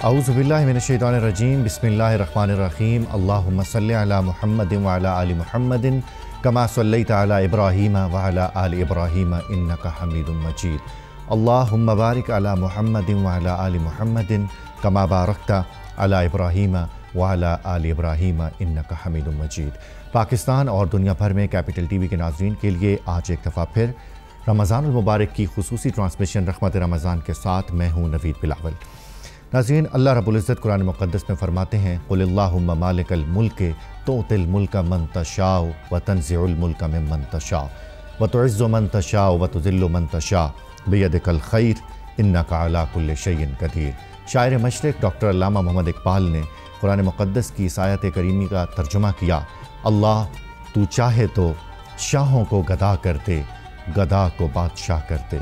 اعوذ باللہ من الشیطان الرجیم بسم اللہ الرحمن الرحیم اللہم صلی علی محمد وعلی آل محمد کما صلیت علی ابراہیم وعلی آل ابراہیم انک حمید مجید اللہم بارک علی محمد وعلی آل محمد کما بارکت علی ابراہیم وعلی آل ابراہیم انک حمید مجید۔ پاکستان اور دنیا بھر میں کیپٹل ٹی وی کے ناظرین کے لیے آج ایک دفعہ پھر رمضان المبارک کی خصوصی ٹرانسمیشن رحمت رمضان کے ساتھ میں ہوں نوید بلاول۔ ناظرین، اللہ رب العزت قرآن مقدس میں فرماتے ہیں قل اللہم مالک الملک تؤتی الملک من تشاء وتنزع الملک ممن تشاء وتعز من تشاء وتذل من تشاء بیدک الخیر انک علی کل شیء قدیر۔ شاعر مشرق ڈاکٹر علامہ محمد اقبال نے قرآن مقدس کی اس آیت کریمی کا ترجمہ کیا، اللہ تو چاہے تو شاہوں کو گدا کر دے، گدا کو بادشاہ کر دے،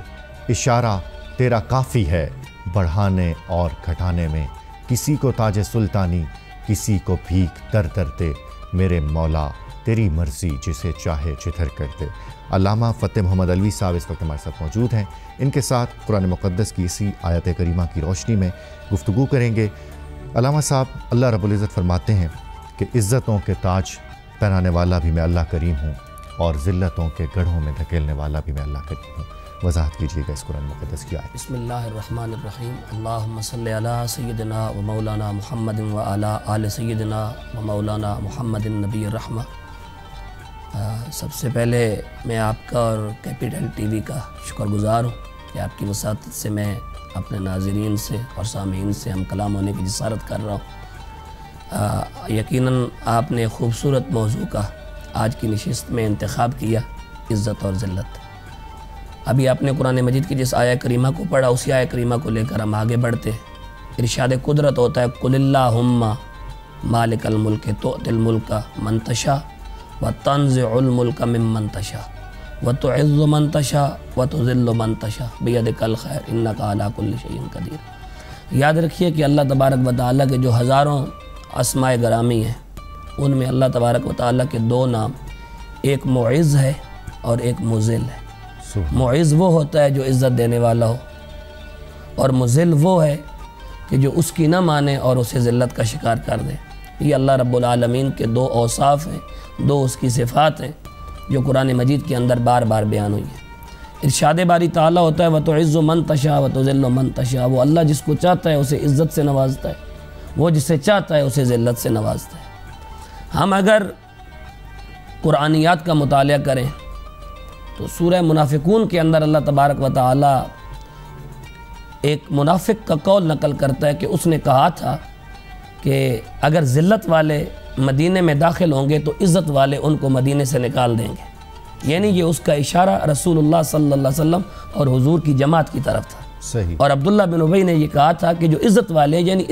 اشارہ تیرا کافی ہے بڑھانے اور گھٹانے میں، کسی کو تاج سلطانی کسی کو بھیک در در دے، میرے مولا تیری مرضی جسے چاہے جدھر کر دے۔ علامہ فتح محمد علوی صاحب اس وقت ہمارے ساتھ موجود ہیں، ان کے ساتھ قرآن مقدس کی اسی آیت کریمہ کی روشنی میں گفتگو کریں گے۔ علامہ صاحب، اللہ رب العزت فرماتے ہیں کہ عزتوں کے تاج پہنانے والا بھی میں اللہ کریم ہوں اور ذلتوں کے گڑھوں میں دھکیلنے والا بھی میں اللہ کریم ہوں۔ وضاحت کیجیے گا اس قرآن مقدس کی آیت۔ بسم اللہ الرحمن الرحیم، اللہم صلی علی سیدنا و مولانا محمد و علی آل سیدنا و مولانا محمد نبی الرحمہ۔ سب سے پہلے میں آپ کا اور کیپٹل ٹی وی کا شکر گزار ہوں کہ آپ کی وساطت سے میں اپنے ناظرین سے اور سامعین سے ہم کلام ہونے کی جسارت کر رہا ہوں۔ یقیناً آپ نے خوبصورت موضوع کا آج کی نشست میں انتخاب کیا، عزت اور ذلت۔ ابھی آپ نے قرآن مجید کی جس آیہ کریمہ کو پڑھا، اسی آیہ کریمہ کو لے کر ہم آگے بڑھتے ہیں۔ ارشاد قدرت ہوتا ہے قل اللہم مالک الملک تؤتی الملک من تشاء وتنزع الملک ممن تشاء وتعز من تشاء وتذل من تشاء بیدک الخیر انک علی کل شیء قدیر۔ یاد رکھیے کہ اللہ تبارک و تعالیٰ کے جو ہزاروں اسماء گرامی ہیں، ان میں اللہ تبارک و تعالیٰ کے دو نام، ایک معز ہے اور ایک مذل ہے۔ معز وہ ہوتا ہے جو عزت دینے والا ہو، اور مذل وہ ہے کہ جو اس کی نہ مانے اور اسے ذلت کا شکار کر دے۔ یہ اللہ رب العالمین کے دو اوصاف ہیں، دو اس کی صفات ہیں جو قرآن مجید کے اندر بار بار بیان ہوئی ہیں۔ ارشاد باری تعالیٰ ہوتا ہے وَتُعِزُّ مَن تَشَاءُ وَتُذِلُّ مَن تَشَاءُ، وہ اللہ جس کو چاہتا ہے اسے عزت سے نوازتا ہے، وہ جسے چاہتا ہے اسے ذلت سے نوازتا ہے۔ ہم اگر قرآنیات کا مطالعہ کریں تو سورہ منافقون کے اندر اللہ تبارک و تعالی ایک منافق کا قول نقل کرتا ہے کہ اس نے کہا تھا کہ اگر ذلت والے مدینے میں داخل ہوں گے تو عزت والے ان کو مدینے سے نکال دیں گے، یعنی یہ اس کا اشارہ رسول اللہ صلی اللہ علیہ وسلم اور حضور کی جماعت کی طرف تھا۔ صحیح۔ اور عبداللہ بن ابی نے یہ کہا تھا کہ جو عزت والے، یعنی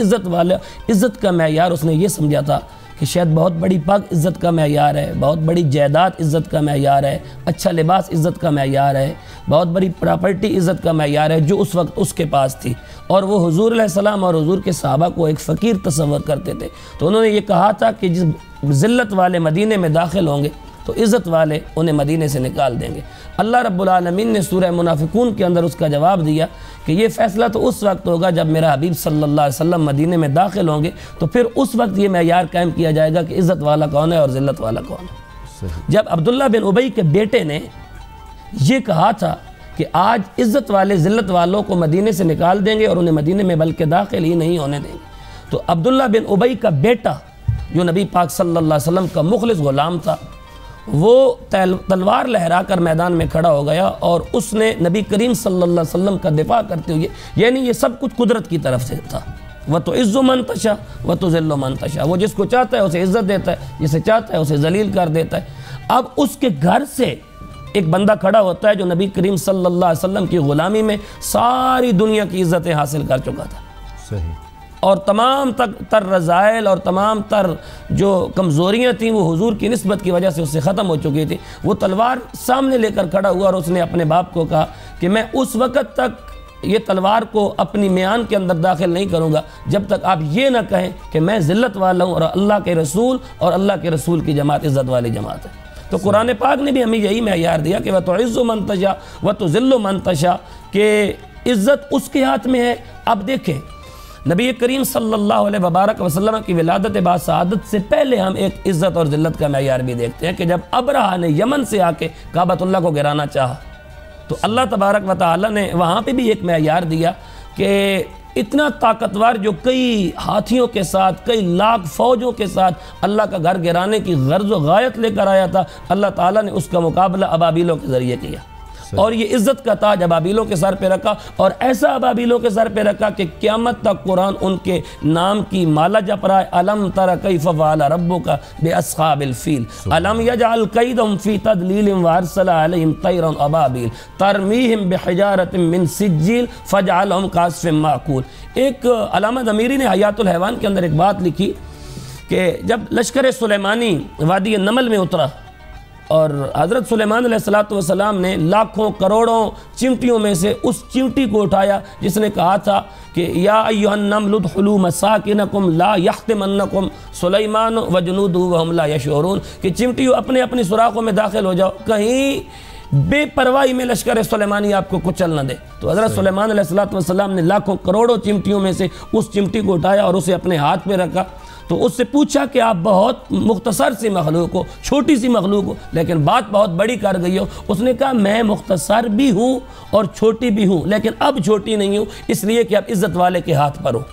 عزت کا معیار اس نے یہ سمجھا تھا کہ شاید بہت بڑی پاک عزت کا معیار ہے، بہت بڑی جائیداد عزت کا معیار ہے، اچھا لباس عزت کا معیار ہے، بہت بڑی پراپرٹی عزت کا معیار ہے جو اس وقت اس کے پاس تھی، اور وہ حضور علیہ السلام اور حضور کے صحابہ کو ایک فقیر تصور کرتے تھے۔ تو انہوں نے یہ کہا تھا کہ جس ذلت والے مدینے میں داخل ہوں گے تو عزت والے انہیں مدینے سے نکال دیں گے۔ اللہ رب العالمین نے سورہ منافقون کے اندر اس کا جواب دیا کہ یہ فیصلہ تو اس وقت ہوگا جب میرا حبیب صلی اللہ علیہ وسلم مدینے میں داخل ہوں گے، تو پھر اس وقت یہ معیار قائم کیا جائے گا کہ عزت والا کون ہے اور ذلت والا کون ہے۔ جب عبداللہ بن ابی کے بیٹے نے یہ کہا تھا کہ آج عزت والے ذلت والوں کو مدینے سے نکال دیں گے اور انہیں مدینے میں بلکہ داخل ہی نہیں ہونے دیں گے، تو عبداللہ بن ابی کا بیٹا جو نبی پاک صلی اللہ علیہ وسلم کا مخلص غلام تھا، وہ تلوار لہرا کر میدان میں کھڑا ہو گیا اور اس نے نبی کریم صلی اللہ علیہ وسلم کا دفاع کرتے ہوئے، یعنی یہ سب کچھ قدرت کی طرف سے تھا، وَتُعِزُّ مَن تَشَاءُ وَتُذِلُّ مَن تَشَاءُ، وہ جس کو چاہتا ہے اسے عزت دیتا ہے، جسے چاہتا ہے اسے ذلیل کر دیتا ہے۔ اب اس کے گھر سے ایک بندہ کھڑا ہوتا ہے جو نبی کریم صلی اللہ علیہ وسلم کی غلامی میں ساری دنیا کی عزتیں حاصل کر چکا تھا، صحیح، اور تمام تر رذائل اور تمام تر جو کمزوریاں تھیں وہ حضور کی نسبت کی وجہ سے اس سے ختم ہو چکی تھی۔ وہ تلوار سامنے لے کر کھڑا ہوا اور اس نے اپنے باپ کو کہا کہ میں اس وقت تک یہ تلوار کو اپنی میان کے اندر داخل نہیں کروں گا جب تک آپ یہ نہ کہیں کہ میں ذلت والا ہوں اور اللہ کے رسول اور اللہ کے رسول کی جماعت عزت والی جماعت ہے۔ تو قرآن پاک نے بھی ہمیں یہی معیار دیا کہ وَتُعِزُّ مَن تَشَاءُ وَتُذِلُّ مَن تَشَاءُ، کہ عزت اس کے ہاتھ میں ہے۔ اب دیکھیں نبی کریم صلی اللہ علیہ وبارک وسلم کی ولادت با سعادت سے پہلے ہم ایک عزت اور ذلت کا معیار بھی دیکھتے ہیں کہ جب ابرہہ نے یمن سے آ کے کعبۃ اللہ کو گرانا چاہا تو اللہ تبارک و تعالی نے وہاں پہ بھی ایک معیار دیا کہ اتنا طاقتور جو کئی ہاتھیوں کے ساتھ کئی لاکھ فوجوں کے ساتھ اللہ کا گھر گرانے کی غرض و غایت لے کر آیا تھا، اللہ تعالیٰ نے اس کا مقابلہ ابابیلوں کے ذریعے کیا اور یہ عزت کا تاج ابابیلوں کے سر پہ رکھا، اور ایسا ابابیلوں کے سر پہ رکھا کہ قیامت تک قرآن ان کے نام کی مالا جپ رہا ہے۔ الم تر کیف فعل ربک باصحاب الفیل الم یجعل کیدہم فی تضلیل وارسل علیہم طیرا ابابیل ترمیہم بحجارۃ من سجیل فجعلہم کعصف مأکول۔ ایک علامہ ضمیری نے حیات الحیوان کے اندر ایک بات لکھی کہ جب لشکر سلیمانی وادی نمل میں اترا اور حضرت سلیمان علیہ السلام نے لاکھوں کروڑوں چمٹیوں میں سے اس چمٹی کو اٹھایا جس نے کہا تھا کہ یا ایھا النمل ادخلوا مساکنکم لا یحطمنکم سلیمان وجنودہ وہم لا یشعرون، کہ چمٹیوں اپنے اپنی سوراخوں میں داخل ہو جاؤ، کہیں بے پرواہی میں لشکر سلیمانی آپ کو کچل نہ دے۔ تو حضرت سلیمان علیہ السلام نے لاکھوں کروڑوں چمٹیوں میں سے اس چمٹی کو اٹھایا اور اسے اپنے ہاتھ میں رکھا، تو اس سے پوچھا کہ آپ بہت مختصر سی مخلوق ہو، چھوٹی سی مخلوق ہو، لیکن بات بہت بڑی کر گئی ہو۔ اس نے کہا میں مختصر بھی ہوں اور چھوٹی بھی ہوں، لیکن اب چھوٹی نہیں ہوں اس لیے کہ اب عزت والے کے ہاتھ پر ہوں۔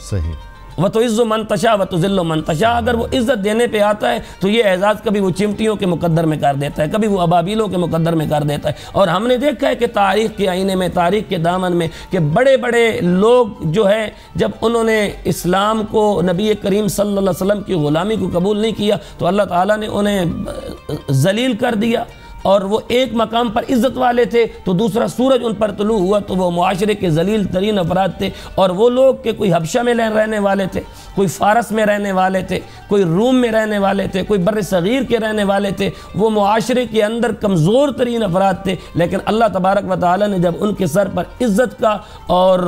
صحیح۔ وَتُعِزُّ مَن تَشَاءُ وَتُذِلُّ مَن تَشَاءُ، اگر وہ عزت دینے پہ آتا ہے تو یہ اعزاز کبھی وہ چمٹیوں کے مقدر میں کر دیتا ہے، کبھی وہ ابابیلوں کے مقدر میں کر دیتا ہے۔ اور ہم نے دیکھا ہے کہ تاریخ کے آئینے میں، تاریخ کے دامن میں، کہ بڑے بڑے لوگ جو ہے جب انہوں نے اسلام کو، نبی کریم صلی اللہ علیہ وسلم کی غلامی کو قبول نہیں کیا تو اللہ تعالیٰ نے انہیں ذلیل کر دیا، اور وہ ایک مقام پر عزت والے تھے تو دوسرا سورج ان پر طلوع ہوا تو وہ معاشرے کے ذلیل ترین افراد تھے۔ اور وہ لوگ کہ کوئی حبشہ میں رہنے والے تھے، کوئی فارس میں رہنے والے تھے، کوئی روم میں رہنے والے تھے، کوئی بر صغیر کے رہنے والے تھے، وہ معاشرے کے اندر کمزور ترین افراد تھے، لیکن اللہ تبارک و تعالیٰ نے جب ان کے سر پر عزت کا اور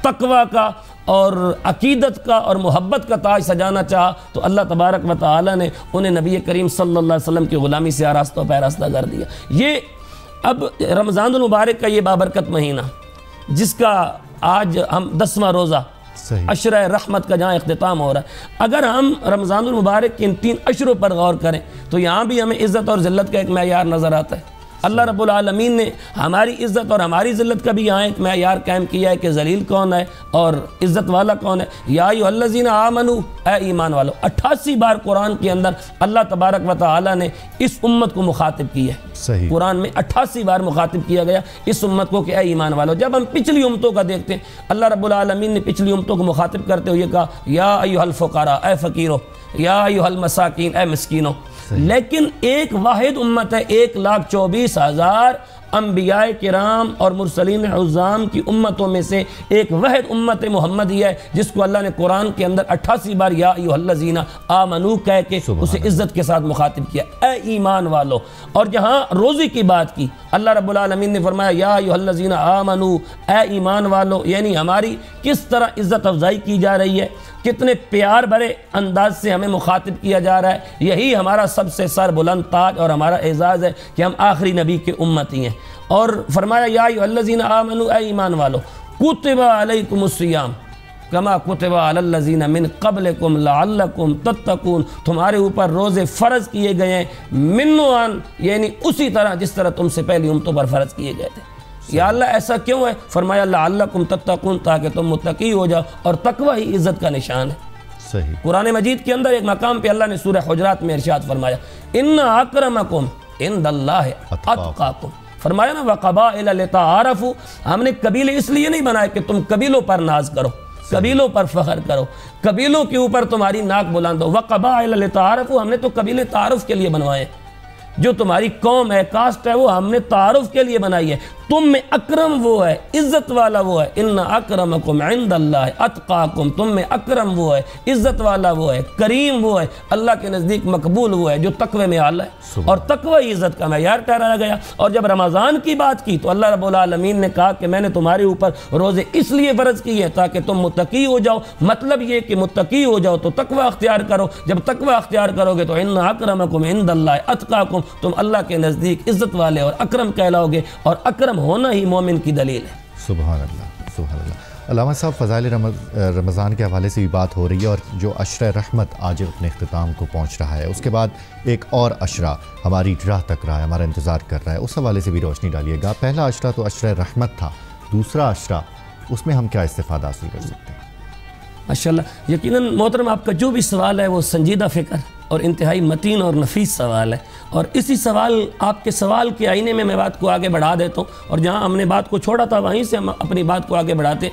تقوی کا اور عقیدت کا اور محبت کا تاج سجانا چاہا تو اللہ تبارک و تعالیٰ نے انہیں نبی کریم صلی اللہ علیہ وسلم کی غلامی سے آراستہ و پیراستہ کر دیا۔ یہ اب رمضان المبارک کا یہ بابرکت مہینہ جس کا آج ہم 10واں روزہ عشرہ رحمت کا جہاں اختتام ہو رہا ہے، اگر ہم رمضان المبارک کے ان 3 عشروں پر غور کریں تو یہاں بھی ہمیں عزت اور ذلت کا ایک معیار نظر آتا ہے۔ اللہ رب العالمین نے ہماری عزت اور ہماری ذلت کا بھی یہاں ایک معیار قائم کیا ہے کہ ذلیل کون ہے اور عزت والا کون ہے۔ یا ایھا الذین آمنوا، اے ایمان والو، 88 بار قرآن کے اندر اللہ تبارک و تعالی نے اس امت کو مخاطب کیا ہے۔ صحیح، قرآن میں 88 بار مخاطب کیا گیا اس امت کو کہ اے ایمان والو۔ جب ہم پچھلی امتوں کا دیکھتے ہیں، اللہ رب العالمین نے پچھلی امتوں کو مخاطب کرتے ہوئے کہا یا ایھا الفقراء، اے فقیرو، یا ایھا المساکین، اے مسکینو۔ لیکن ایک واحد امت ہے، 1,24,000 انبیاء کرام اور مرسلین عظام کی امتوں میں سے ایک واحد امت محمدیہ ہے جس کو اللہ نے قرآن کے اندر 88 بار یا ایھا الذین آمنو کہہ کے اسے عزت کے ساتھ مخاطب کیا، اے ایمان والو۔ اور جہاں روزی کی بات کی، اللہ رب العالمین نے فرمایا یا ایھا الذین آمنو، اے ایمان والو، یعنی ہماری کس طرح عزت افزائی کی جا رہی ہے، کتنے پیار بھرے انداز سے ہمیں مخاطب کیا جا رہا ہے۔ یہی ہمارا سب سے سر بلند تاج اور ہمارا اعزاز ہے کہ ہم آخری نبی کے امتی ہیں۔ اور فرمایا یا ایھا الذین آمنو، اے ایمان والو، کتب علیکم الصیام کما کتب علی الذین من قبلکم لعلکم تتقون، تمہارے اوپر روزے فرض کیے گئے ہیں منوان، یعنی اسی طرح جس طرح تم سے پہلی امتوں پر فرض کیے گئے تھے۔ یا اللہ ایسا کیوں ہے؟ فرمایا لعلکم تتقون، تاکہ تم متقی ہو جاؤ، اور تقوی ہی عزت کا نشان ہے۔ صحیح، قرآن مجید کے اندر ایک مقام پہ اللہ نے سورہ حجرات میں ارشاد فرمایا ان اکرمکم عند اللہ اتقاکم، فرمایا نا وقبائل لتعارفوا، ہم نے قبیلے اس لیے نہیں بنائے کہ تم قبیلوں پر ناز کرو، قبیلوں پر فخر کرو، قبیلوں کے اوپر تمہاری ناک بلند ہو۔ وقبائل لتعارفوا، ہم نے تو قبیلے تعارف کے لیے بنوائے، جو تمہاری قوم ہے، کاسٹ ہے، وہ ہم نے تعارف کے لیے بنائی ہے۔ تم میں اکرم وہ ہے، عزت والا وہ ہے، ان اکرمکم عند اللہ اتقاکم، تم میں اکرم وہ ہے، عزت والا وہ ہے، کریم وہ ہے، اللہ کے نزدیک مقبول وہ ہے جو تقوی میں اعلیٰ ہے، اور تقوی عزت کا معیار ٹھہرایا گیا۔ اور جب رمضان کی بات کی تو اللہ رب العالمین نے کہا کہ میں نے تمہارے اوپر روزے اس لیے فرض کیے ہیں تاکہ تم متقی ہو جاؤ۔ مطلب یہ کہ متقی ہو جاؤ تو تقوی اختیار کرو، جب تقوی اختیار کرو گے تو ان اکرمکم عند اللہ اتقاکم، تم اللہ کے نزدیک عزت والے اور اکرم کہلاؤ گے، اور اکرم ہونا ہی مومن کی دلیل ہے۔ سبحان اللہ، سبحان اللہ۔ علامہ صاحب فضائل رمضان کے حوالے سے بھی بات ہو رہی ہے، اور جو عشرہ رحمت آج اپنے اختتام کو پہنچ رہا ہے، اس کے بعد ایک اور عشرہ ہماری راہ تک رہا ہے، ہمارا انتظار کر رہا ہے، اس حوالے سے بھی روشنی ڈالیے گا۔ پہلا عشرہ تو عشرہ رحمت تھا، دوسرا عشرہ اس میں ہم کیا استفادہ حاصل کر سکتے ہیں؟ ماشاءاللہ، یقیناً محترم آپ کا جو بھی سوال ہے وہ سنجیدہ فکر اور انتہائی متین اور نفیس سوال ہے، اور اسی سوال آپ کے سوال کے آئینے میں بات کو آگے بڑھا دیتا ہوں، اور جہاں ہم نے بات کو چھوڑا تھا وہیں سے ہم اپنی بات کو آگے بڑھاتے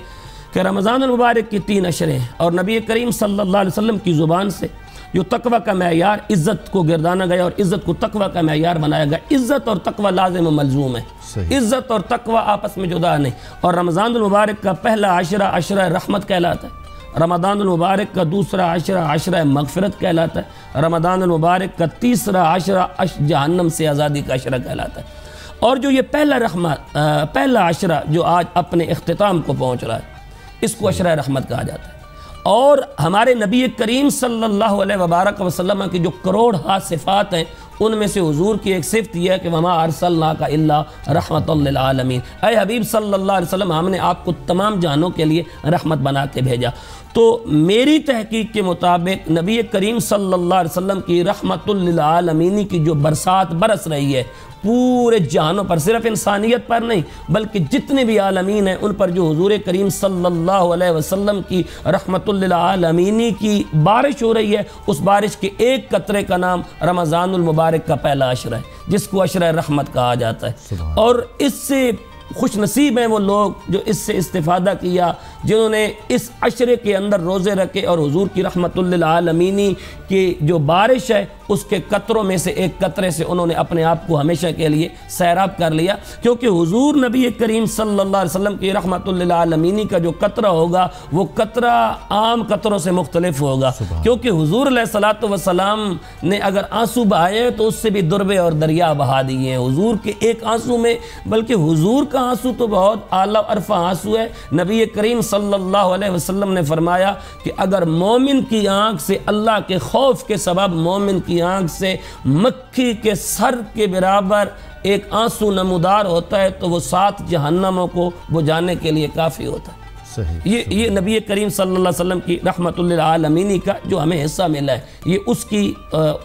کہ رمضان المبارک کی 3 عشرے ہیں، اور نبی کریم صلی اللہ علیہ وسلم کی زبان سے جو تقوی کا معیار عزت کو گردانا گیا اور عزت کو تقوی کا معیار بنایا گیا۔ عزت اور تقوی لازم و ملزوم ہے، عزت اور تقوی آپس میں جدا نہیں، اور رمضان المبارک کا پہلا عشرہ عشرہ رحمت کہلاتا ہے، رمضان المبارک کا دوسرا عشرہ عشرہ مغفرت کہلاتا ہے، رمضان المبارک کا تیسرا عشرہ جہنم سے آزادی کا عشرہ کہلاتا ہے، اور جو یہ پہلا عشرہ جو آج اپنے اختتام کو پہنچ رہا ہے، اس کو عشرہ رحمت کہا جاتا ہے۔ اور ہمارے نبی کریم صلی اللہ علیہ وبارک وسلم کی جو کروڑ صفات ہیں، ان میں سے حضور کی ایک صفت یہ ہے کہ وما ارسلناک الا رحمۃ للعالمین، اے حبیب صلی اللہ علیہ وسلم، ہم نے آپ کو تمام جہانوں کے لیے رحمت بنا کے بھیجا۔ تو میری تحقیق کے مطابق نبی کریم صلی اللہ علیہ وسلم کی رحمت للعالمین کی جو برسات برس رہی ہے پورے جہانوں پر، صرف انسانیت پر نہیں بلکہ جتنے بھی عالمین ہیں ان پر جو حضور کریم صلی اللہ علیہ وسلم کی رحمت للعالمین کی بارش ہو رہی ہے، اس بارش کے ایک قطرے کا نام رمضان المبارک کا پہلا عشرہ ہے، جس کو عشرہ رحمت کہا جاتا ہے۔ اور اس سے خوش نصیب ہیں وہ لوگ جو اس سے استفادہ کیا، جنہوں نے اس عشرے کے اندر روزے رکھے اور حضور کی رحمت للعالمین کی جو بارش ہے اس کے قطروں میں سے ایک قطرے سے انہوں نے اپنے آپ کو ہمیشہ کے لیے سیراب کر لیا، کیونکہ حضور نبی کریم صلی اللہ علیہ وسلم کی رحمت للعالمین کا جو قطرہ ہوگا وہ قطرہ عام قطروں سے مختلف ہوگا، کیونکہ حضور علیہ الصلوۃ والسلام نے اگر آنسو بہائے تو اس سے بھی دربے اور دریا بہا دیے ہیں۔ حضور کے ایک آنسو میں، بلکہ حضور کا آنسو تو بہت اعلیٰ عرفہ آنسو ہے۔ نبی کریم صلی اللہ علیہ وسلم نے فرمایا کہ اگر مومن کی آنکھ سے اللہ کے خوف کے سبب مومن کی آنکھ سے مکھی کے سر کے برابر ایک آنسو نمودار ہوتا ہے تو وہ 7 جہنموں کو بجھانے کے لیے کافی ہوتا ہے۔ یہ نبی کریم صلی اللہ علیہ وسلم کی رحمت للعالمین کا جو ہمیں حصہ ملا ہے، یہ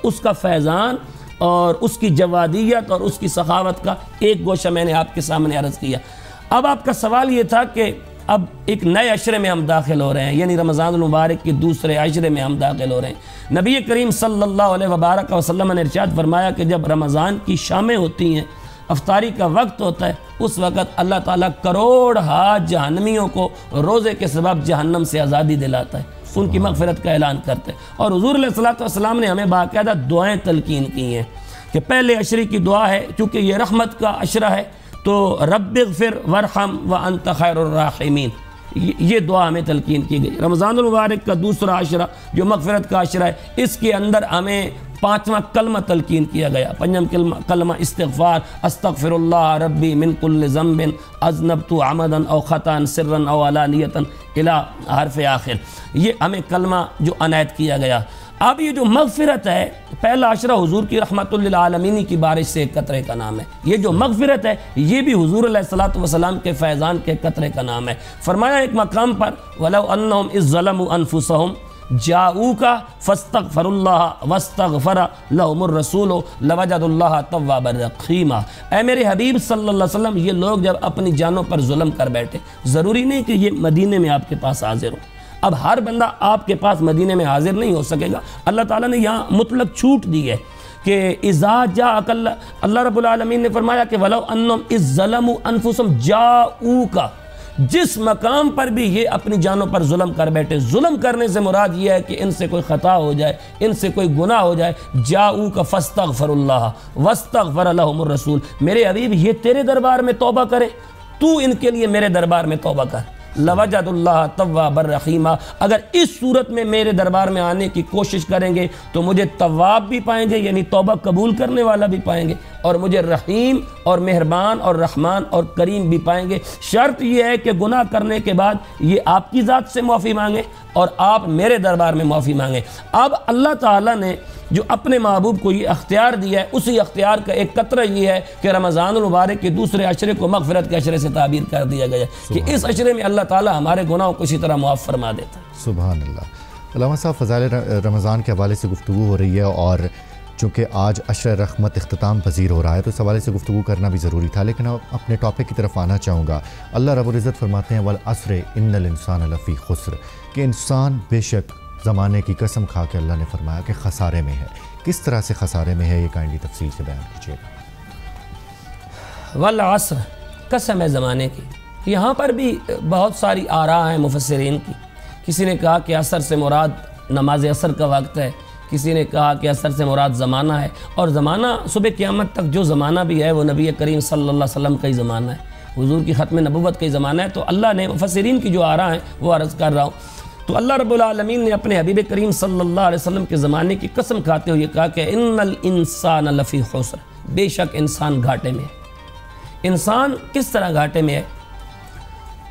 اس کا فیضان اور اس کی جوادیت اور اس کی سخاوت کا ایک گوشہ میں نے آپ کے سامنے عرض کیا۔ اب آپ کا سوال یہ تھا کہ اب ایک نئے عشرے میں ہم داخل ہو رہے ہیں، یعنی رمضان المبارک کے دوسرے عشرے میں ہم داخل ہو رہے ہیں۔ نبی کریم صلی اللہ علیہ وبارک وسلم نے ارشاد فرمایا کہ جب رمضان کی شامیں ہوتی ہیں، افطاری کا وقت ہوتا ہے، اس وقت اللہ تعالیٰ کروڑ جہنمیوں کو روزے کے سبب جہنم سے آزادی دلاتا ہے، ان کی مغفرت کا اعلان کرتے ہیں۔ اور حضور علیہ الصلوۃ والسلام نے ہمیں باقاعدہ دعائیں تلقین کی ہیں کہ پہلے عشرے کی دعا ہے، چونکہ یہ رحمت کا عشرہ ہے تو رب اغفر وارحم وانت خیر الراحمین، یہ دعا ہمیں تلقین کی گئی۔ رمضان المبارک کا دوسرا عشرہ جو مغفرت کا عشرہ ہے، اس کے اندر ہمیں 5واں کلمہ تلقین کیا گیا۔ 5واں کلمہ استغفار، استغفر اللہ ربی من کل ذنب اذنبت عمدا او خطا سرا او علانیۃ الی حرف آخر، یہ ہمیں کلمہ جو عنایت کیا گیا۔ اب یہ جو مغفرت ہے، پہلا عشرہ حضور کی رحمت للعالمین کی بارش سے ایک قطرے کا نام ہے، یہ جو مغفرت ہے یہ بھی حضور علیہ الصلوۃ والسلام کے فیضان کے قطرے کا نام ہے۔ فرمایا ایک مقام پر وَلَوْ أَنَّهُمْ إِذْ ظَلَمُوا أَنفُسَهُمْ جَاءُوكَ فَاسْتَغْفَرُوا اللَّهَ وَاسْتَغْفَرَ لَهُمُ الرَّسُولُ لَوَجَدُوا اللَّهَ تَوَّابًا رَحِيمًا۔ اے میرے حبیب صلی اللہ علیہ وسلم، یہ لوگ جب اپنی جانوں پر ظلم کر بیٹھے، ضروری نہیں کہ یہ مدینے میں آپ کے پاس حاضر ہو، اب ہر بندہ آپ کے پاس مدینے میں حاضر نہیں ہو سکے گا۔ اللہ تعالیٰ نے یہاں مطلق چھوٹ دی ہے کہ اذا جاءک اللہ رب العالمین نے فرمایا کہ وَلَوْ أَنَّهُمْ إِذْ ظَلَمُوا أَنفُسَهُمْ جَاءُوكَ، جس مقام پر بھی یہ اپنی جانوں پر ظلم کر بیٹھے، ظلم کرنے سے مراد یہ ہے کہ ان سے کوئی خطا ہو جائے، ان سے کوئی گناہ ہو جائے، جاءوك فاستغفروا اللہ واستغفر لهم الرسول، میرے حبیب یہ تیرے دربار میں توبہ کرے، تو ان کے لیے میرے دربار میں توبہ کر، لوجد اللہ توابا رحیمہ، اگر اس صورت میں میرے دربار میں آنے کی کوشش کریں گے تو مجھے تواب بھی پائیں گے، یعنی توبہ قبول کرنے والا بھی پائیں گے، اور مجھے رحیم اور مہربان اور رحمان اور کریم بھی پائیں گے۔ شرط یہ ہے کہ گناہ کرنے کے بعد یہ آپ کی ذات سے معافی مانگے اور آپ میرے دربار میں معافی مانگیں۔ اب اللہ تعالیٰ نے جو اپنے محبوب کو یہ اختیار دیا ہے، اسی اختیار کا ایک قطرہ یہ ہے کہ رمضان المبارک کے دوسرے عشرے کو مغفرت کے عشرے سے تعبیر کر دیا گیا ہے کہ اس عشرے میں اللہ تعالی ہمارے گناہوں کو اسی طرح معاف فرما دیتا ہے۔ سبحان اللہ۔ علامہ صاحب، فضائل رمضان کے حوالے سے گفتگو ہو رہی ہے، اور چونکہ آج عشر رحمت اختتام پذیر ہو رہا ہے تو اس حوالے سے گفتگو کرنا بھی ضروری تھا، لیکن اپنے ٹاپک کی طرف آنا چاہوں گا۔ اللہ رب العزت فرماتے ہیں والعصر ان الانسان لفی خسر، کہ انسان بے شک زمانے کی قسم کھا کے اللہ نے فرمایا کہ خسارے میں ہے۔ کس طرح سے خسارے میں ہے، یہ کائنڈلی تفصیل سے بیان کیجیے گا۔ والعصر، قسم ہے زمانے کی۔ یہاں پر بھی بہت ساری آراء ہیں مفسرین کی۔ کسی نے کہا کہ عصر سے مراد نماز عصر کا وقت ہے، کسی نے کہا کہ عصر سے مراد زمانہ ہے، اور زمانہ صبح قیامت تک جو زمانہ بھی ہے وہ نبی کریم صلی اللہ علیہ وسلم کا ہی زمانہ ہے، حضور کی ختم نبوت کا ہی زمانہ ہے۔ تو اللہ نے مفسرین کی جو آراء ہیں وہ عرض کر رہا ہوں۔ تو اللہ رب العالمین نے اپنے حبیب کریم صلی اللہ علیہ وسلم کے زمانے کی قسم کھاتے ہوئے کہا کہ ان الانسان لفی خسر، بے شک انسان گھاٹے میں ہے۔ انسان کس طرح گھاٹے میں ہے؟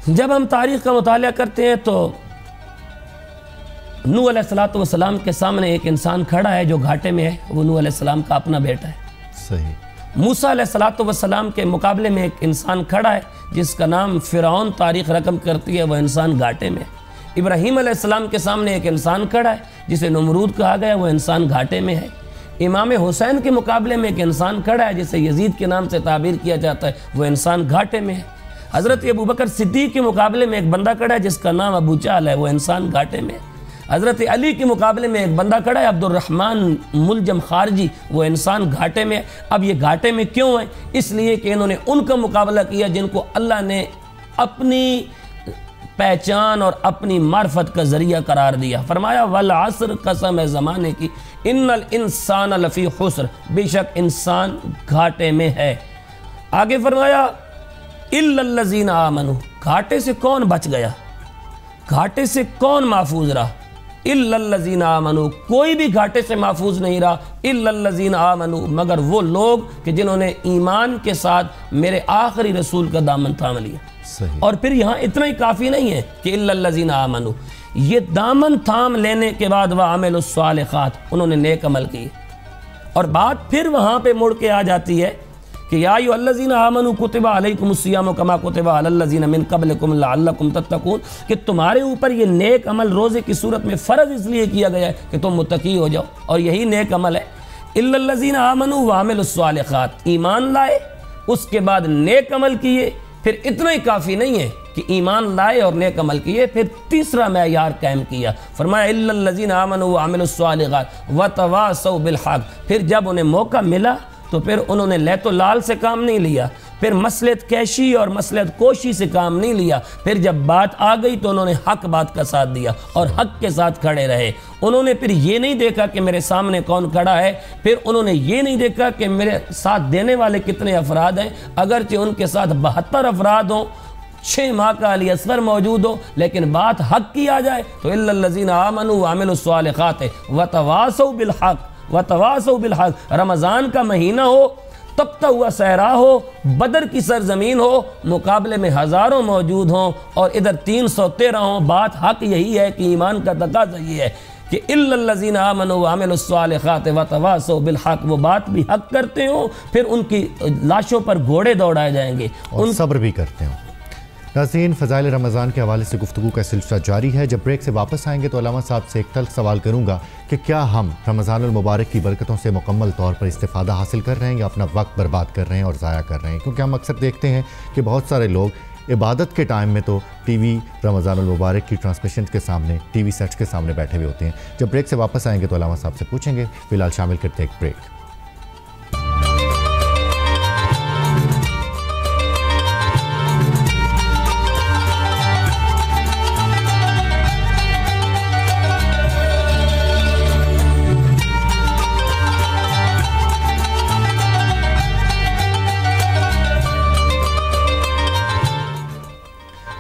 جب ہم تاریخ کا مطالعہ کرتے ہیں تو نوح علیہ السلام کے سامنے ایک انسان کھڑا ہے جو گھاٹے میں ہے، وہ نوح علیہ السلام کا اپنا بیٹا ہے۔ صحیح۔ موسیٰ علیہ السلام کے مقابلے میں ایک انسان کھڑا ہے جس کا نام فرعون تاریخ رقم کرتی ہے، وہ انسان گھاٹے میں ہے۔ ابراہیم علیہ السلام کے سامنے ایک انسان کھڑا ہے جسے نمرود کہا گیا، وہ انسان گھاٹے میں ہے۔ امام حسین کے مقابلے میں ایک انسان کھڑا ہے جسے یزید کے نام سے تعبیر کیا جاتا ہے، وہ انسان گھاٹے میں ہے۔ حضرت ابوبکر صدیق کے مقابلے میں ایک بندہ کھڑا ہے جس کا نام ابو جہل ہے، وہ انسان گھاٹے میں ہے۔ حضرت علی کے مقابلے میں ایک بندہ کھڑا ہے عبد الرحمن ملجم خارجی، وہ انسان گھاٹے میں ہے۔ اب یہ گھاٹے میں کیوں ہیں؟ اس لیے کہ انہوں نے ان کا مقابلہ کیا جن کو اللہ نے اپنی پہچان اور اپنی معرفت کا ذریعہ قرار دیا۔ فرمایا والعصر، قسم ہے زمانے کی، ان الانسان لفی خسر، بے شک انسان گھاٹے میں ہے۔ آگے فرمایا الا الذین آمنوا، گھاٹے سے کون بچ گیا، گھاٹے سے کون محفوظ رہا؟ الا الذین آمنوا، کوئی بھی گھاٹے سے محفوظ نہیں رہا، الا الذین آمنوا، مگر وہ لوگ کہ جنہوں نے ایمان کے ساتھ میرے آخری رسول کا دامن تھام لیا۔ صحیح۔ اور پھر یہاں اتنا ہی کافی نہیں ہے کہ الا الذین آمنوا، یہ دامن تھام لینے کے بعد وعملوا الصالحات، انہوں نے نیک عمل کیے، اور بات پھر وہاں پہ مڑ کے آ جاتی ہے کہ یا ایھا الذین آمنوا کتب علیکم الصیام کما کتب علی الذین من قبلکم لعلکم تتقون، کہ تمہارے اوپر یہ نیک عمل روزے کی صورت میں فرض اس لیے کیا گیا ہے کہ تم متقی ہو جاؤ، اور یہی نیک عمل ہے۔ الا الذین آمنوا وعملوا الصالحات، ایمان لائے، اس کے بعد نیک عمل کیے۔ پھر اتنا ہی کافی نہیں ہے کہ ایمان لائے اور نیک عمل کیے، پھر تیسرا معیار قائم کیا، فرمایا الا الذین آمنوا وعملوا الصالحات وتواصوا بالحق، پھر جب انہیں موقع ملا تو پھر انہوں نے لیت و لال سے کام نہیں لیا، پھر مصلحت کیشی اور مصلحت کوشی سے کام نہیں لیا، پھر جب بات آ گئی تو انہوں نے حق بات کا ساتھ دیا اور حق کے ساتھ کھڑے رہے۔ انہوں نے پھر یہ نہیں دیکھا کہ میرے سامنے کون کھڑا ہے، پھر انہوں نے یہ نہیں دیکھا کہ میرے ساتھ دینے والے کتنے افراد ہیں، اگرچہ ان کے ساتھ 72 افراد ہوں، 6 ماہ کا علی اصغر موجود ہو، لیکن بات حق کی آ جائے تو الا الذین آمنوا وعملوا الصالحات وتواصوا بالحق وتواصوا بالحق۔ رمضان کا مہینہ ہو، تپتا ہوا صحرا ہو، بدر کی سرزمین ہو، مقابلے میں ہزاروں موجود ہوں اور ادھر 313 ہوں، بات حق یہی ہے کہ ایمان کا تقاضا یہ ہے کہ الا الذین آمنوا وعملوا الصالحات وتواصوا بالحق، وہ بات بھی حق کرتے ہوں، پھر ان کی لاشوں پر گھوڑے دوڑائے جائیں گے، اور صبر بھی کرتے ہوں۔ ناظرین، فضائل رمضان کے حوالے سے گفتگو کا سلسلہ جاری ہے۔ جب بریک سے واپس آئیں گے تو علامہ صاحب سے ایک تلخ سوال کروں گا کہ کیا ہم رمضان المبارک کی برکتوں سے مکمل طور پر استفادہ حاصل کر رہے ہیں یا اپنا وقت برباد کر رہے ہیں اور ضائع کر رہے ہیں؟ کیونکہ ہم اکثر دیکھتے ہیں کہ بہت سارے لوگ عبادت کے ٹائم میں تو ٹی وی رمضان المبارک کی ٹرانسمیشن کے سامنے، ٹی وی سیٹس کے سامنے بیٹھے ہوئے ہوتے ہیں۔ جب بریک سے واپس آئیں گے تو علامہ صاحب سے پوچھیں گے۔ فی الحال شامل کرتے ایک بریک۔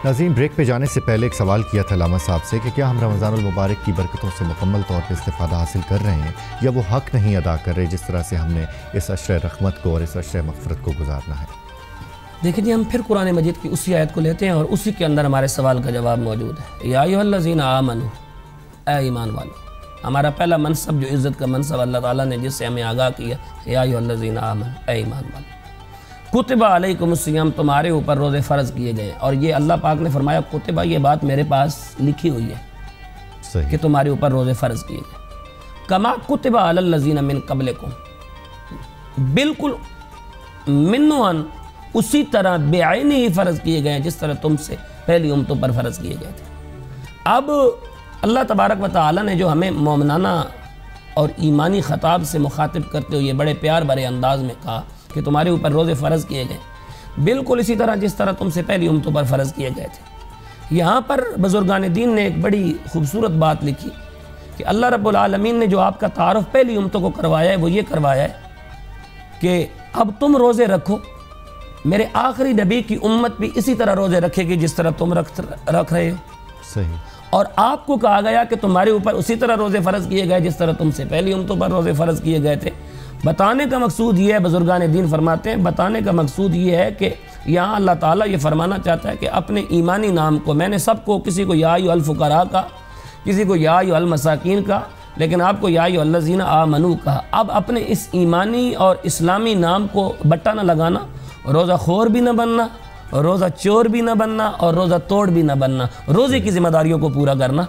ناظرین، بریک پہ جانے سے پہلے ایک سوال کیا تھا علامہ صاحب سے کہ کیا ہم رمضان المبارک کی برکتوں سے مکمل طور پہ استفادہ حاصل کر رہے ہیں یا وہ حق نہیں ادا کر رہے جس طرح سے ہم نے اس عشر رحمت کو اور اس عشر مغفرت کو گزارنا ہے؟ دیکھیں جی، ہم پھر قرآن مجید کی اسی آیت کو لیتے ہیں اور اسی کے اندر ہمارے سوال کا جواب موجود ہے۔ یا ایھا الذین آمنوا، اے ایمان والو، ہمارا پہلا منصب جو عزت کا منصب اللہ تعالیٰ نے جس سے ہمیں آگاہ کیا، یا ایھا الذین آمنوا، اے ایمان والو، کتب علیکم الصیام، تمہارے اوپر روزے فرض کیے گئے. اور یہ اللہ پاک نے فرمایا کتبہ، یہ بات میرے پاس لکھی ہوئی ہے صحیح کہ تمہارے اوپر روزے فرض کیے گئے. کما کتب علی الذین من قبلکم، بالکل منوان اسی طرح بے عینی ہی فرض کیے گئے ہیں جس طرح تم سے پہلی امتوں پر فرض کیے گئے تھے. اب اللہ تبارک و تعالی نے جو ہمیں مومنانہ اور ایمانی خطاب سے مخاطب کرتے ہوئے بڑے پیار بھرے انداز میں کہا کہ تمہارے اوپر روزے فرض کیے گئے، بالکل اسی طرح جس طرح تم سے پہلی امتوں پر فرض کیے گئے تھے. یہاں پر بزرگان دین نے ایک بڑی خوبصورت بات لکھی کہ اللہ رب العالمین نے جو آپ کا تعارف پہلی امتوں کو کروایا ہے وہ یہ کروایا ہے کہ اب تم روزے رکھو، میرے آخری نبی کی امت بھی اسی طرح روزے رکھے گی جس طرح تم رکھ رہے ہو. صحیح. اور آپ کو کہا گیا کہ تمہارے اوپر اسی طرح روزے فرض کیے گئے جس طرح تم سے پہلی امتوں پر روزے فرض کیے گئے تھے. بتانے کا مقصود یہ ہے، بزرگان دین فرماتے ہیں، بتانے کا مقصود یہ ہے کہ یہاں اللہ تعالیٰ یہ فرمانا چاہتا ہے کہ اپنے ایمانی نام کو، میں نے سب کو، کسی کو یا ایھا الفقراء کا، کسی کو یا ایھا المساکین کا، لیکن آپ کو یا ایھا الذین آمنوا کہا. اب اپنے اس ایمانی اور اسلامی نام کو بٹا نہ لگانا، روزہ خور بھی نہ بننا، روزہ چور بھی نہ بننا اور روزہ توڑ بھی نہ بننا، روزے کی ذمہ داریوں کو پورا کرنا.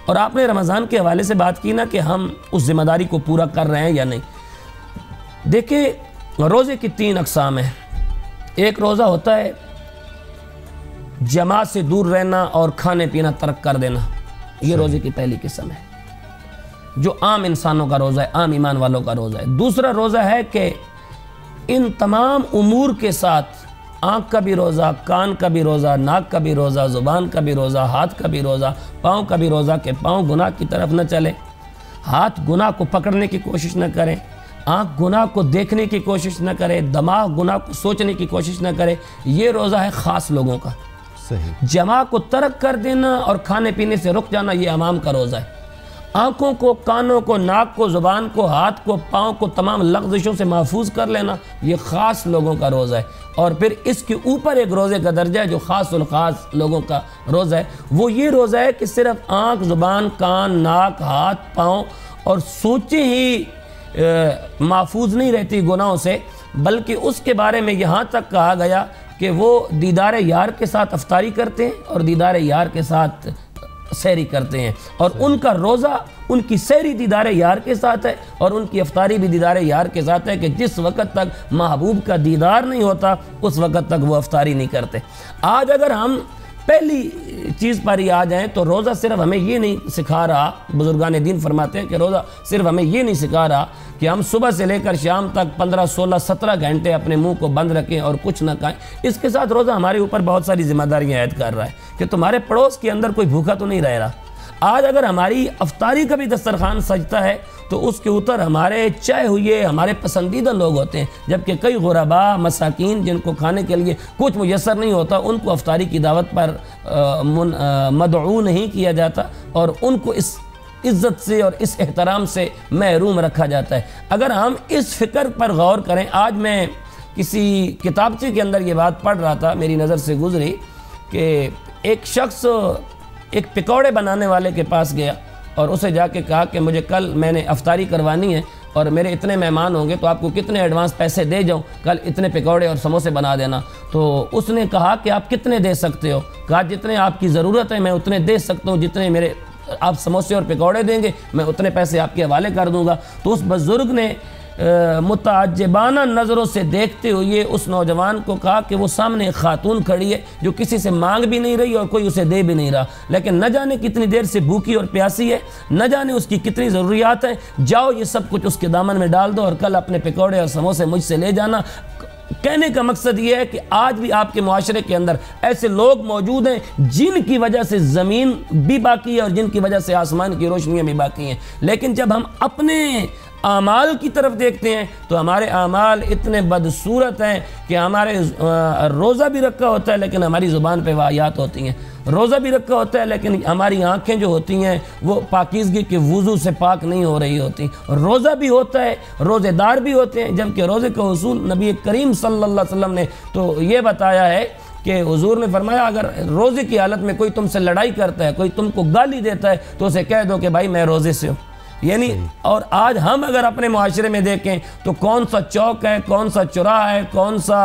اور آپ نے رمضان کے حوالے سے بات کی نا کہ ہم اس ذمہ داری کو پورا کر رہے ہیں یا نہیں. دیکھیں روزے کی 3 اقسام ہیں. ایک روزہ ہوتا ہے جماعت سے دور رہنا اور کھانے پینا ترک کر دینا، یہ روزے کی پہلی قسم ہے جو عام انسانوں کا روزہ ہے، عام ایمان والوں کا روزہ ہے. دوسرا روزہ ہے کہ ان تمام امور کے ساتھ آنکھ کا بھی روزہ، کان کا بھی روزہ، ناک کا بھی روزہ، زبان کا بھی روزہ، ہاتھ کا بھی روزہ، پاؤں کا بھی روزہ کہ پاؤں گناہ کی طرف نہ چلے، ہاتھ گناہ کو پکڑنے کی کوشش نہ کریں، آنکھ گناہ کو دیکھنے کی کوشش نہ کرے، دماغ گناہ کو سوچنے کی کوشش نہ کرے. یہ روزہ ہے خاص لوگوں کا. صحیح. جماع کو ترک کر دینا اور کھانے پینے سے رک جانا یہ عوام کا روزہ ہے. آنکھوں کو، کانوں کو، ناک کو، زبان کو، ہاتھ کو، پاؤں کو تمام لغزشوں سے محفوظ کر لینا یہ خاص لوگوں کا روزہ ہے. اور پھر اس کے اوپر ایک روزے کا درجہ ہے جو خاص الخاص لوگوں کا روزہ ہے. وہ یہ روزہ ہے کہ صرف آنکھ، زبان، کان، ناک، ہاتھ، پاؤں اور سوچیں ہی محفوظ نہیں رہتی گناہوں سے، بلکہ اس کے بارے میں یہاں تک کہا گیا کہ وہ دیدار یار کے ساتھ افطاری کرتے ہیں اور دیدار یار کے ساتھ سحری کرتے ہیں. اور ان کا روزہ، ان کی سحری دیدار یار کے ساتھ ہے اور ان کی افطاری بھی دیدار یار کے ساتھ ہے کہ جس وقت تک محبوب کا دیدار نہیں ہوتا اس وقت تک وہ افطاری نہیں کرتے. آج اگر ہم پہلی چیز پر ہی آ جائیں تو روزہ صرف ہمیں یہ نہیں سکھا رہا، بزرگان دین فرماتے ہیں کہ روزہ صرف ہمیں یہ نہیں سکھا رہا کہ ہم صبح سے لے کر شام تک 15، 16، 17 گھنٹے اپنے منہ کو بند رکھیں اور کچھ نہ کھائیں. اس کے ساتھ روزہ ہمارے اوپر بہت ساری ذمہ داریاں عائد کر رہا ہے کہ تمہارے پڑوس کے اندر کوئی بھوکا تو نہیں رہ رہا. آج اگر ہماری افطاری کا بھی دسترخوان سجتا ہے تو اس کے اوپر ہمارے چائے ہوئے ہمارے پسندیدہ لوگ ہوتے ہیں، جبکہ کئی غرباء، مساکین جن کو کھانے کے لیے کچھ میسر نہیں ہوتا ان کو افطاری کی دعوت پر مدعو نہیں کیا جاتا اور ان کو اس عزت سے اور اس احترام سے محروم رکھا جاتا ہے. اگر ہم اس فکر پر غور کریں، آج میں کسی کتابچے کے اندر یہ بات پڑھ رہا تھا، میری نظر سے گزری کہ ایک شخص ایک پکوڑے بنانے والے کے پاس گیا اور اسے جا کے کہا کہ مجھے کل میں نے افطاری کروانی ہے اور میرے اتنے مہمان ہوں گے تو آپ کو کتنے ایڈوانس پیسے دے جاؤں، کل اتنے پکوڑے اور سموسے بنا دینا. تو اس نے کہا کہ آپ کتنے دے سکتے ہو؟ کہا جتنے آپ کی ضرورت ہے میں اتنے دے سکتا ہوں، جتنے میرے آپ سموسے اور پکوڑے دیں گے میں اتنے پیسے آپ کے حوالے کر دوں گا. تو اس بزرگ نے متعجبانہ نظروں سے دیکھتے ہوئے اس نوجوان کو کہا کہ وہ سامنے ایک خاتون کھڑی ہے جو کسی سے مانگ بھی نہیں رہی اور کوئی اسے دے بھی نہیں رہا، لیکن نہ جانے کتنی دیر سے بھوکی اور پیاسی ہے، نہ جانے اس کی کتنی ضروریات ہیں. جاؤ یہ سب کچھ اس کے دامن میں ڈال دو اور کل اپنے پکوڑے اور سموسے مجھ سے لے جانا. کہنے کا مقصد یہ ہے کہ آج بھی آپ کے معاشرے کے اندر ایسے لوگ موجود ہیں جن کی وجہ سے زمین بھی باقی ہے اور جن کی وجہ سے آسمان کی روشنیاں بھی باقی ہیں. لیکن جب ہم اپنے اعمال کی طرف دیکھتے ہیں تو ہمارے اعمال اتنے بدصورت ہیں کہ ہمارے روزہ بھی رکھا ہوتا ہے لیکن ہماری زبان پہ واہیات ہوتی ہیں، روزہ بھی رکھا ہوتا ہے لیکن ہماری آنکھیں جو ہوتی ہیں وہ پاکیزگی کے وضو سے پاک نہیں ہو رہی ہوتی. روزہ بھی ہوتا ہے، روزے دار بھی ہوتے ہیں، جبکہ روزے کا اصول نبی کریم صلی اللہ علیہ وسلم نے تو یہ بتایا ہے کہ حضور نے فرمایا اگر روزے کی حالت میں کوئی تم سے لڑائی کرتا ہے، کوئی تم کو گالی دیتا ہے تو اسے کہہ دو کہ بھائی میں روزے سے ہوں. یعنی اور آج ہم اگر اپنے معاشرے میں دیکھیں تو کون سا چوک ہے، کون سا چوراہا ہے، کون سا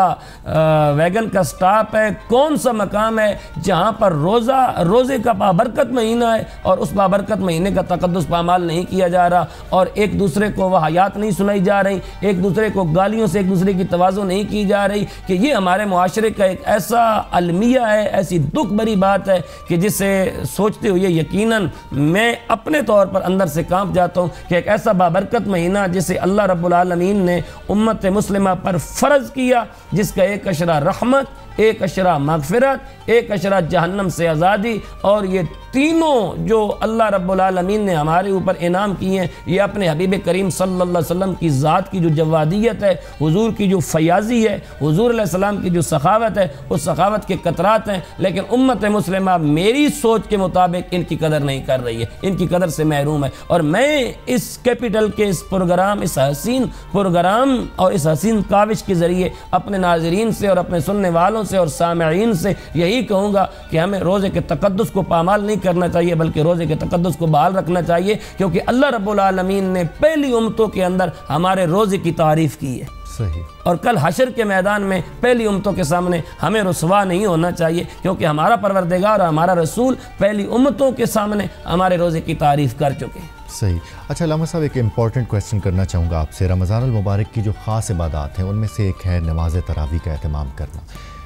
ویگن کا سٹاپ ہے، کون سا مقام ہے جہاں پر روزے کا بابرکت مہینہ ہے اور اس بابرکت مہینے کا تقدس پامال نہیں کیا جا رہا، اور ایک دوسرے کو وہ حیات نہیں سنائی جا رہی، ایک دوسرے کو گالیوں سے ایک دوسرے کی تواضع نہیں کی جا رہی، کہ یہ ہمارے معاشرے کا ایک ایسا المیہ ہے، ایسی دکھ بری بات ہے کہ جسے سوچتے ہوئے یقیناً میں اپنے طور پر اندر سے کانپ جاتا ہوں کہ ایک ایسا بابرکت مہینہ جسے اللہ رب العالمین نے امت مسلمہ پر فرض کیا، جس کا ایک اشرہ رحمت، ایک اشرہ مغفرت، ایک اشرہ جہنم سے آزادی، اور یہ تینوں جو اللہ رب العالمین نے ہمارے اوپر انعام کیے ہیں، یہ اپنے حبیب کریم صلی اللہ علیہ وسلم کی ذات کی جو جوادیت ہے، حضور کی جو فیاضی ہے، حضور علیہ السلام کی جو سخاوت ہے، اس سخاوت کے قطرات ہیں، لیکن امت مسلمہ میری سوچ کے مطابق ان کی قدر نہیں کر رہی ہے، ان کی قدر سے محروم ہے۔ اور میں اس کیپٹل کے اس پروگرام، اس حسین پروگرام اور اس حسین کاوش کے ذریعے اپنے ناظرین سے اور اپنے سننے والوں سے اور سامعین سے یہی کہوں گا کہ ہمیں روزے کے تقدس کو پامال نہیں کرنا چاہیے، بلکہ روزے کے تقدس کو بحال رکھنا چاہیے، کیونکہ اللہ رب العالمین نے پہلی امتوں کے اندر ہمارے روزے کی تعریف کی ہے، صحیح، اور کل حشر کے میدان میں پہلی امتوں کے سامنے ہمیں رسوا نہیں ہونا چاہیے، کیونکہ ہمارا پروردگار اور ہمارا رسول پہلی امتوں کے سامنے ہمارے روزے کی تعریف کر چکے ہیں۔ صحیح۔ اچھا علامہ صاحب، ایک امپورٹنٹ کویسچن کرنا چاہوں گا آپ سے۔ رمضان المبارک کی جو خاص عبادات ہیں ان میں سے ایک ہے نماز تراویح کا اہتمام کرنا،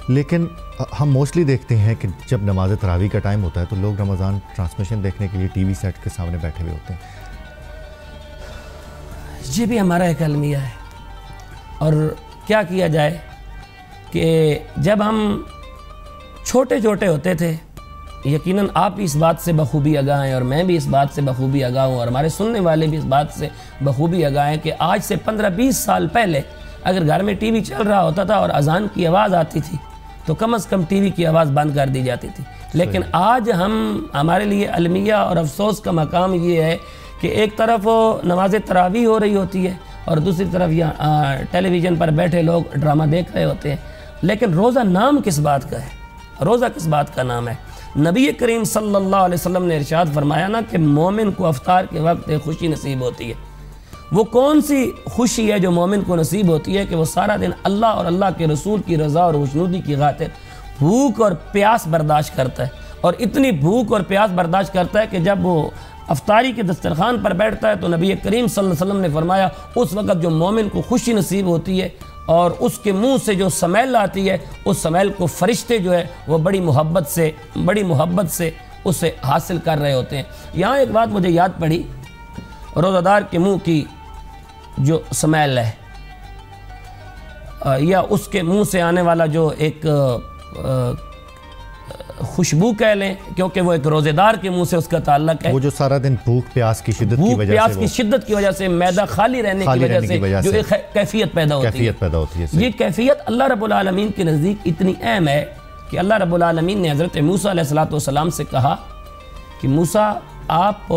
لیکن ہم موسٹلی دیکھتے ہیں کہ جب نماز تراویح کا ٹائم ہوتا ہے تو لوگ رمضان ٹرانسمیشن دیکھنے کے لیے ٹی وی سیٹ کے سامنے بیٹھے ہوئے ہوتے ہیں۔ یہ بھی ہمارا ایک المیہ ہے، اور کیا کیا جائے کہ جب ہم چھوٹے چھوٹے ہوتے تھے، یقیناً آپ بھی اس بات سے بخوبی آگاہ ہیں اور میں بھی اس بات سے بخوبی آگاہ ہوں، اور ہمارے سننے والے بھی اس بات سے بخوبی آگاہ ہیں کہ آج سے 15-20 سال پہلے اگر گھر میں ٹی وی چل رہا ہوتا تھا اور اذان کی آواز آتی تھی تو کم از کم ٹی وی کی آواز بند کر دی جاتی تھی، لیکن آج ہمارے لیے المیہ اور افسوس کا مقام یہ ہے کہ ایک طرف نماز تراویح ہو رہی ہوتی ہے اور دوسری طرف یہاں ٹیلی ویژن پر بیٹھے لوگ ڈرامہ دیکھ رہے ہوتے ہیں، لیکن روزہ نام کس بات کا ہے؟ روزہ کس بات کا نام ہے؟ نبی کریم صلی اللہ علیہ وسلم نے ارشاد فرمایا نا کہ مومن کو افطار کے وقت ایک خوشی نصیب ہوتی ہے۔ وہ کون سی خوشی ہے جو مومن کو نصیب ہوتی ہے کہ وہ سارا دن اللہ اور اللہ کے رسول کی رضا اور خوشنودی کی خاطر بھوک اور پیاس برداشت کرتا ہے، اور اتنی بھوک اور پیاس برداشت کرتا ہے کہ جب وہ افطاری کے دسترخوان پر بیٹھتا ہے تو نبی کریم صلی اللہ علیہ وسلم نے فرمایا اس وقت جو مومن کو خوشی نصیب ہوتی ہے اور اس کے منہ سے جو سمیل آتی ہے، اس سمیل کو فرشتے جو ہے وہ بڑی محبت سے اسے حاصل کر رہے ہوتے ہیں۔ یہاں ایک بات مجھے یاد پڑی، روزہ دار کے منہ کی جو سمیل ہے یا اس کے منہ سے آنے والا جو ایک خوشبو کہہ لیں، کیونکہ وہ ایک روزے دار کے منہ سے اس کا تعلق ہے، وہ جو سارا دن بھوک پیاس کی شدت کی وجہ سے معدہ خالی رہنے کی وجہ سے جو ایک کیفیت پیدا ہوتی ہے، یہ کیفیت اللہ رب العالمین کے نزدیک اتنی اہم ہے کہ اللہ رب العالمین نے حضرت موسیٰ علیہ السلام سے کہا کہ موسیٰ آپ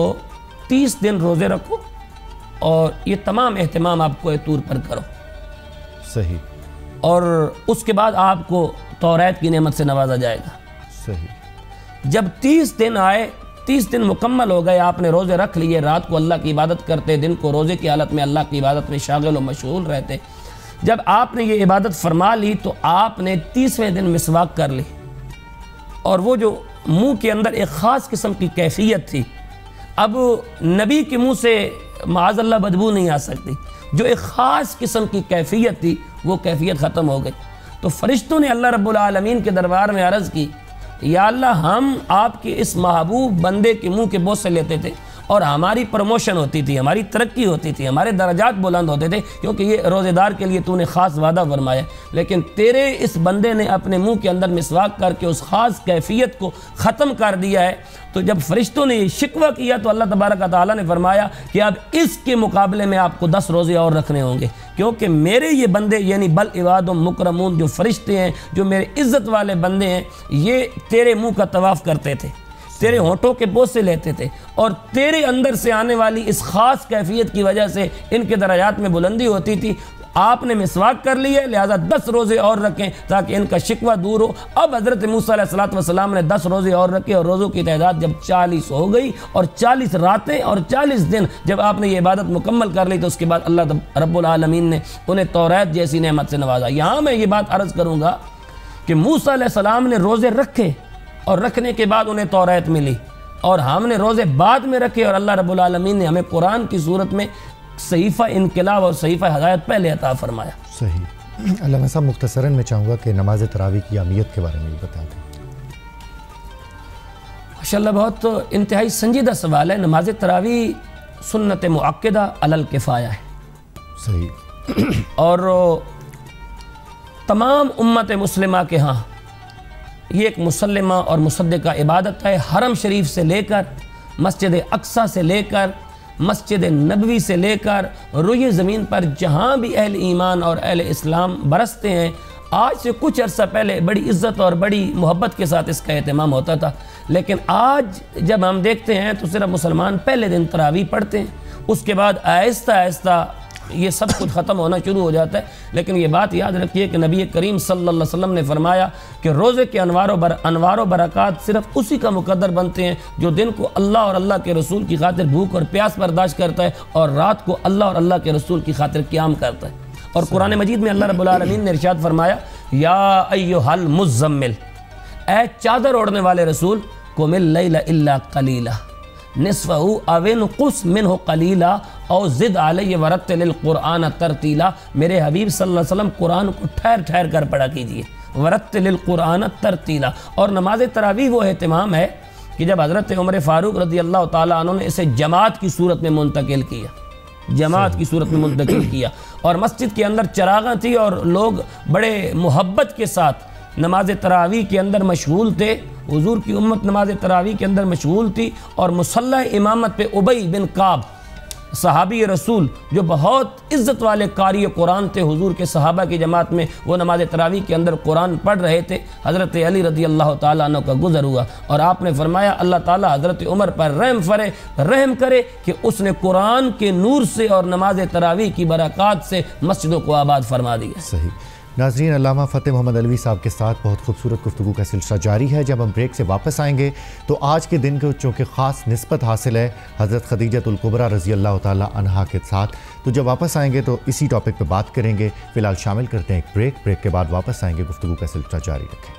30 دن روزے رکھو اور یہ تمام اہتمام آپ کو طور پر کرو، صحیح، اور اس کے بعد آپ کو توریت کی نعمت سے نوازا جائے گا۔ صحیح۔ جب 30 دن آئے، 30 دن مکمل ہو گئے، آپ نے روزے رکھ لیے، رات کو اللہ کی عبادت کرتے، دن کو روزے کی حالت میں اللہ کی عبادت میں شاغل و مشغول رہتے، جب آپ نے یہ عبادت فرما لی تو آپ نے 30ویں دن مسواک کر لی، اور وہ جو منہ کے اندر ایک خاص قسم کی کیفیت تھی، اب نبی کے منہ سے معاذ اللہ بدبو نہیں آ سکتی، جو ایک خاص قسم کی کیفیت تھی وہ کیفیت ختم ہو گئی، تو فرشتوں نے اللہ رب العالمین کے دربار میں عرض کی، یا اللہ ہم آپ کے اس محبوب بندے کے منہ کے بوسے لیتے تھے اور ہماری پروموشن ہوتی تھی، ہماری ترقی ہوتی تھی، ہمارے درجات بلند ہوتے تھے، کیونکہ یہ روزے دار کے لیے تو نے خاص وعدہ فرمایا، لیکن تیرے اس بندے نے اپنے منہ کے اندر مسواک کر کے اس خاص کیفیت کو ختم کر دیا ہے۔ تو جب فرشتوں نے یہ شکوہ کیا تو اللہ تبارک و تعالیٰ نے فرمایا کہ اب اس کے مقابلے میں آپ کو 10 روزے اور رکھنے ہوں گے، کیونکہ میرے یہ بندے یعنی بل عباد مکرمون جو فرشتے ہیں، جو میرے عزت والے بندے ہیں، یہ تیرے منہ کا طواف کرتے تھے، تیرے ہونٹوں کے بوسے لیتے تھے، اور تیرے اندر سے آنے والی اس خاص کیفیت کی وجہ سے ان کے درجات میں بلندی ہوتی تھی۔ آپ نے مسواک کر لی ہے لہٰذا 10 روزے اور رکھیں تاکہ ان کا شکوہ دور ہو۔ اب حضرت موسیٰ علیہ السلام نے 10 روزے اور رکھے اور روزوں کی تعداد جب 40 ہو گئی اور 40 راتیں اور 40 دن جب آپ نے یہ عبادت مکمل کر لی تو اس کے بعد اللہ رب العالمین نے انہیں توریت جیسی نعمت سے نوازا۔ یہاں میں یہ بات عرض کروں گا کہ موسیٰ علیہ السلام نے روزے رکھے اور رکھنے کے بعد انہیں توریت ملی، اور ہم نے روزے بعد میں رکھے اور اللہ رب العالمین نے ہمیں قرآن کی صورت میں صحیفہ انقلاب اور صحیفہ ہدایت پہلے عطا فرمایا۔ صحیح۔ علامہ صاحب مختصراً میں چاہوں گا کہ نماز تراویح کی اہمیت کے بارے میں بھی بتا دیں۔ ماشاءاللہ بہت انتہائی سنجیدہ سوال ہے۔ نماز تراویح سنت مؤکدہ علی الکفایہ ہے، صحیح، اور تمام امت مسلمہ کے ہاں یہ ایک مسلمہ اور مصدقہ عبادت ہے۔ حرم شریف سے لے کر مسجد اقصیٰ سے لے کر مسجد نبوی سے لے کر روئے زمین پر جہاں بھی اہل ایمان اور اہل اسلام برستے ہیں، آج سے کچھ عرصہ پہلے بڑی عزت اور بڑی محبت کے ساتھ اس کا اہتمام ہوتا تھا، لیکن آج جب ہم دیکھتے ہیں تو صرف مسلمان پہلے دن تراویح پڑھتے ہیں، اس کے بعد آہستہ آہستہ یہ سب کچھ ختم ہونا شروع ہو جاتا ہے۔ لیکن یہ بات یاد رکھیے کہ نبی کریم صلی اللہ علیہ وسلم نے فرمایا کہ روزے کے انوار و برکات صرف اسی کا مقدر بنتے ہیں جو دن کو اللہ اور اللہ کے رسول کی خاطر بھوک اور پیاس برداشت کرتا ہے اور رات کو اللہ اور اللہ کے رسول کی خاطر قیام کرتا ہے۔ اور قرآن مجید میں اللہ رب العالمین نے ارشاد فرمایا یا ایھا المزمل، اے چادر اوڑھنے والے رسول، قم اللیل الا قلیلا نصفہ او انقص منہ قلیلا او زد علیہ ورتل القرآن ترتیلا۔ میرے حبیب صلی اللہ علیہ وسلم قرآن کو ٹھہر ٹھہر کر پڑھا کیجئے، ورتل القرآن ترتیلا۔ اور نماز تراویح وہ اہتمام ہے کہ جب حضرت عمر فاروق رضی اللہ تعالیٰ عنہ نے اسے جماعت کی صورت میں منتقل کیا، جماعت کی صورت میں منتقل کیا، اور مسجد کے اندر چراغاں تھی اور لوگ بڑے محبت کے ساتھ نماز تراویح کے اندر مشغول تھے، حضور کی امت نماز تراویح کے اندر مشغول تھی، اور مصلی امامت پہ ابی بن کعب صحابی رسول جو بہت عزت والے قاری قرآن تھے حضور کے صحابہ کی جماعت میں، وہ نماز تراویح کے اندر قرآن پڑھ رہے تھے۔ حضرت علی رضی اللہ تعالیٰ عنہ کا گزر ہوا اور آپ نے فرمایا اللہ تعالیٰ حضرت عمر پر رحم کرے کہ اس نے قرآن کے نور سے اور نماز تراویح کی برکات سے مسجدوں کو آباد فرما دیا۔ صحیح۔ ناظرین، علامہ فتح محمد علوی صاحب کے ساتھ بہت خوبصورت گفتگو کا سلسلہ جاری ہے۔ جب ہم بریک سے واپس آئیں گے تو آج کے دن کو چونکہ خاص نسبت حاصل ہے حضرت خدیجۃ الکبریٰ رضی اللہ تعالیٰ عنہا کے ساتھ، تو جب واپس آئیں گے تو اسی ٹاپک پہ بات کریں گے۔ فی الحال شامل کرتے ہیں ایک بریک کے بعد واپس آئیں گے، گفتگو کا سلسلہ جاری رکھیں۔